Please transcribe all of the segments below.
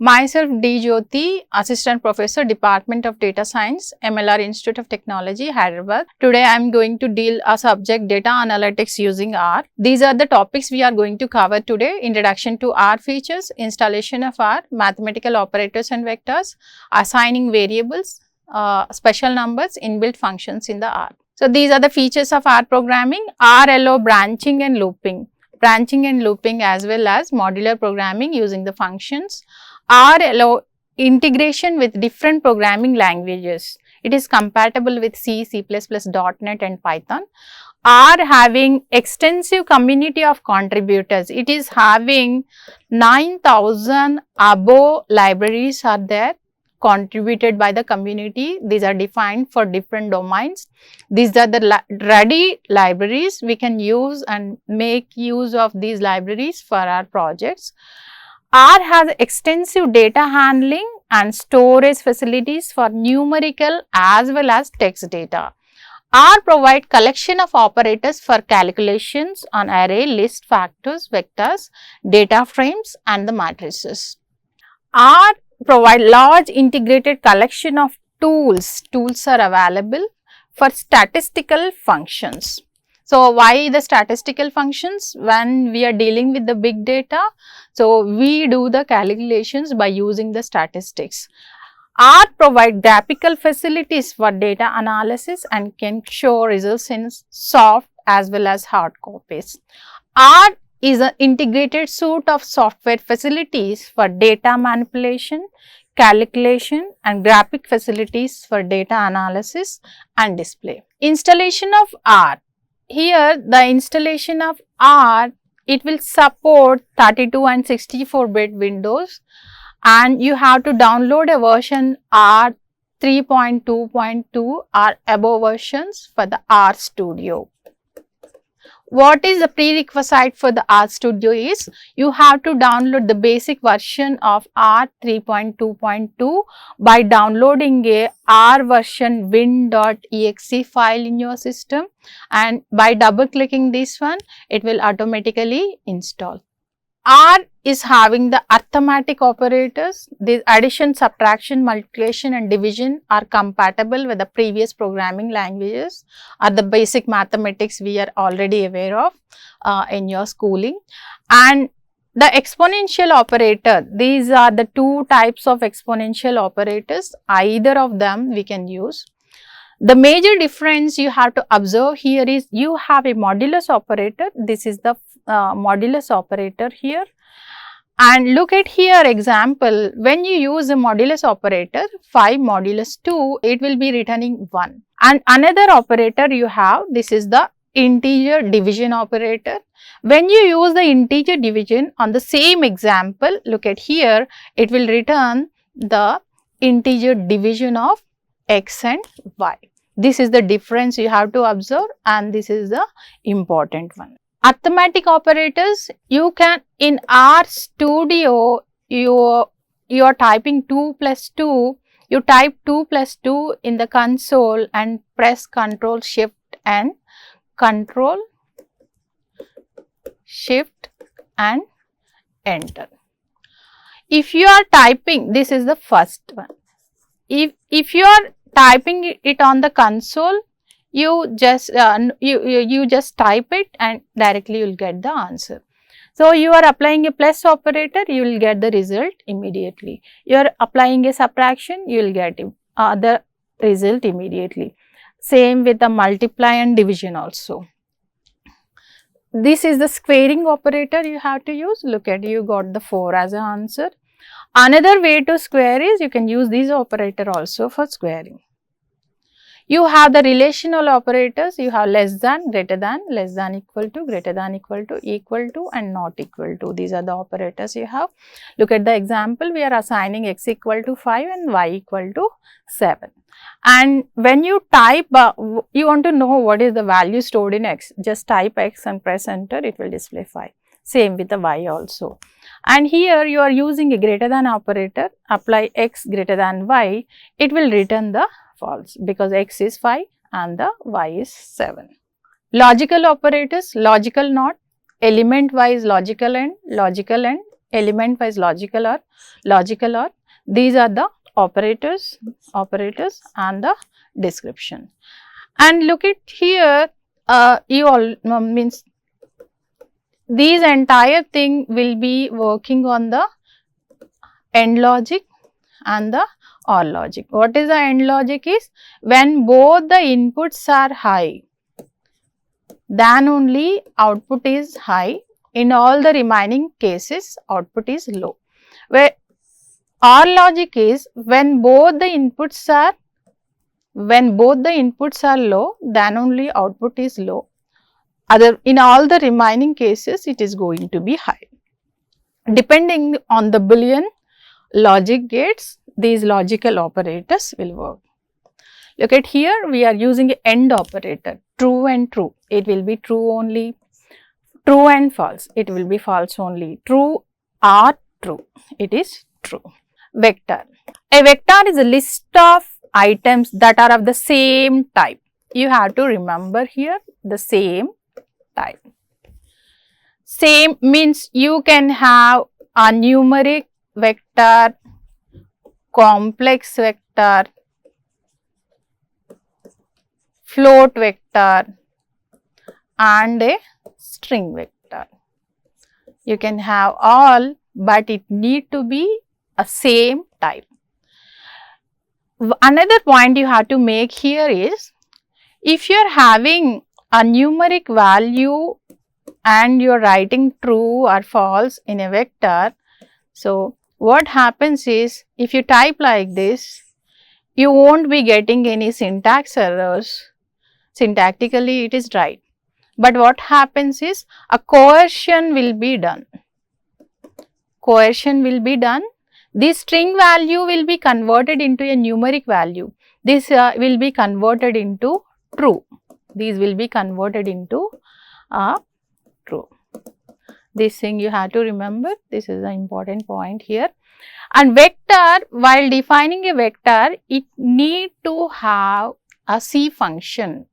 Myself D.Jyothi, Assistant Professor, Department of Data Science, MLR Institute of Technology, Hyderabad. Today I am going to deal a subject data analytics using R. These are the topics we are going to cover today: introduction to R features, installation of R, mathematical operators and vectors, assigning variables, special numbers, inbuilt functions in the R. So these are the features of R programming. R allow branching and looping as well as modular programming using the functions. R allow integration with different programming languages. It is compatible with C, C++, .NET and Python. R having extensive community of contributors. It is having 9,000 above libraries are there contributed by the community. These are defined for different domains. These are the ready libraries. We can use and make use of these libraries for our projects. R has extensive data handling and storage facilities for numerical as well as text data. R provide collection of operators for calculations on array, list, factors, vectors, data frames and the matrices. R provide large integrated collection of tools. Tools are available for statistical functions. So, why the statistical functions? When we are dealing with the big data, so we do the calculations by using the statistics. R provide graphical facilities for data analysis and can show results in soft as well as hard copies. R is an integrated suite of software facilities for data manipulation, calculation and graphic facilities for data analysis and display. Installation of R. Here the installation of R, it will support 32 and 64-bit Windows, and you have to download a version R 3.2.2 or above versions for the R Studio. What is the prerequisite for the R Studio is you have to download the basic version of R 3.2.2 by downloading a R version win.exe file in your system, and by double clicking this one it will automatically install. R is having the arithmetic operators. The addition, subtraction, multiplication and division are compatible with the previous programming languages or the basic mathematics we are already aware of in your schooling. And the exponential operator, these are the two types of exponential operators, either of them we can use. The major difference you have to observe here is you have a modulus operator. This is the modulus operator here. And look at here example, when you use a modulus operator 5 modulus 2, it will be returning 1. And another operator you have, this is the integer division operator. When you use the integer division on the same example, look at here, it will return the integer division of x and y. This is the difference you have to observe, and this is the important one. Arithmetic operators, you can in R Studio, you are typing 2 plus 2, you type 2 plus 2 in the console and press Ctrl Shift and enter. If you are typing, this is the first one. If you are typing it on the console, you just you just type it and directly you will get the answer. So you are applying a plus operator, you will get the result immediately. You are applying a subtraction, you will get the result immediately. Same with the multiply and division also. This is the squaring operator you have to use. Look at, you got the 4 as an answer. Another way to square is you can use this operator also for squaring. You have the relational operators, you have less than, greater than, less than equal to, greater than equal to and not equal to. These are the operators you have. Look at the example, we are assigning x equal to 5 and y equal to 7. And when you type, you want to know what is the value stored in x, just type x and press enter, it will display 5. Same with the y also. And here you are using a greater than operator, apply x greater than y, it will return the false because x is 5 and the y is 7. Logical operators, logical not, element wise logical and element wise logical or. These are the operators and the description. And look at here, you all means these entire thing will be working on the end logic and the OR logic. What is the end logic is when both the inputs are high, then only output is high. In all the remaining cases, output is low. Where OR logic is when both the inputs are low, then only output is low. In all the remaining cases, it is going to be high. Depending on the Boolean logic gates, these logical operators will work. Look at here, we are using an AND operator, true and true. It will be true only. True and false, it will be false only. True or true, it is true. Vector. A vector is a list of items that are of the same type. You have to remember here the same type. Same means you can have a numeric vector, complex vector, float vector and a string vector. You can have all, but it need to be a same type. Another point you have to make here is, if you are having a numeric value and you are writing true or false in a vector, so what happens is, if you type like this, you won't be getting any syntax errors. Syntactically it is right. But what happens is, a coercion will be done. This string value will be converted into a numeric value. This will be converted into true. These will be converted into true. This thing you have to remember. This is an important point here. And vector, while defining a vector, it need to have a C function.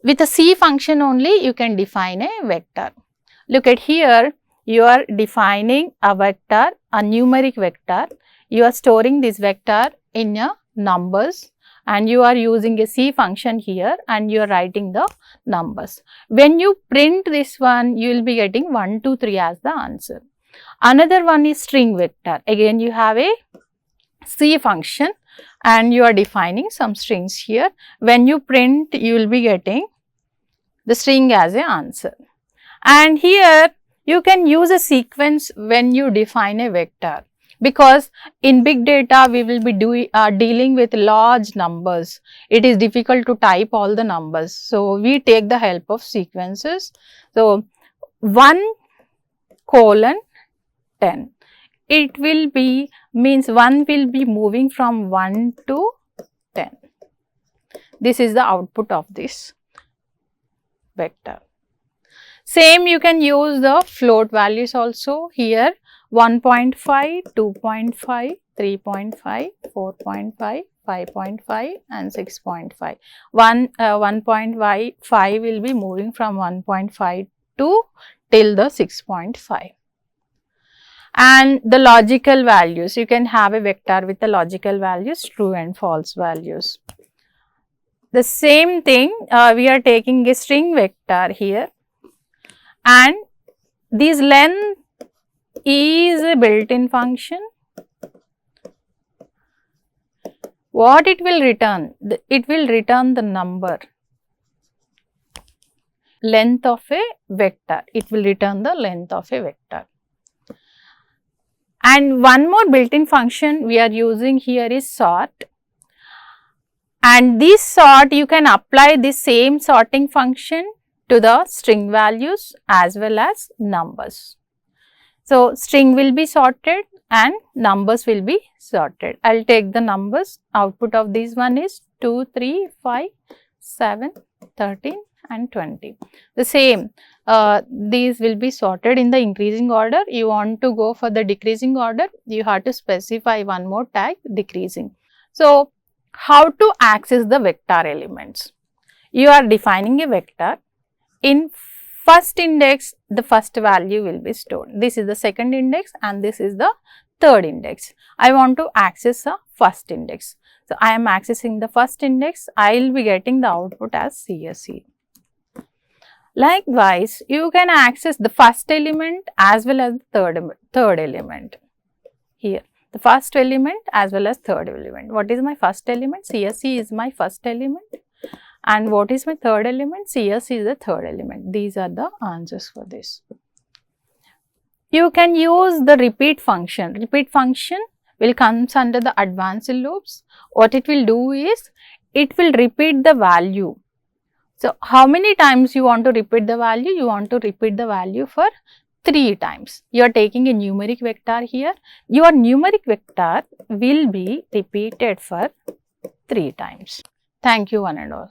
With a C function only you can define a vector. Look at here, you are defining a vector, a numeric vector. You are storing this vector in a numbers and you are using a C function here and you are writing the numbers. When you print this one, you will be getting 1, 2, 3 as the answer. Another one is string vector. Again you have a C function and you are defining some strings here. When you print, you will be getting the string as an answer. And here you can use a sequence when you define a vector, because in big data we will be dealing with large numbers. It is difficult to type all the numbers. So we take the help of sequences. So 1:10. It will be, means 1 will be moving from 1 to 10. This is the output of this vector. Same you can use the float values also here, 1.5, 2.5, 3.5, 4.5, 5.5 and 6.5. 1.5 will be moving from 1.5 to till the 6.5. And the logical values, you can have a vector with the logical values, true and false values. The same thing, we are taking a string vector here, and this length is a built-in function. What it will return? It will return the number, length of a vector. It will return the length of a vector. And one more built-in function we are using here is sort. And this sort, you can apply the same sorting function to the string values as well as numbers. So string will be sorted and numbers will be sorted. I will take the numbers. Output of this one is 2, 3, 5, 7, 13 and 20. The same, these will be sorted in the increasing order. You want to go for the decreasing order, you have to specify one more tag, decreasing. So how to access the vector elements? You are defining a vector. In first index, the first value will be stored. This is the second index and this is the third index. I want to access the first index. So, I am accessing the first index, I will be getting the output as CSE. Likewise, you can access the first element as well as the third element. Here, the first element as well as third element. What is my first element? CSE is my first element. And what is my third element? CSE is the third element. These are the answers for this. You can use the repeat function. Repeat function will comes under the advanced loops. What it will do is, it will repeat the value. So, how many times you want to repeat the value? You want to repeat the value for 3 times. You are taking a numeric vector here. Your numeric vector will be repeated for 3 times. Thank you one and all.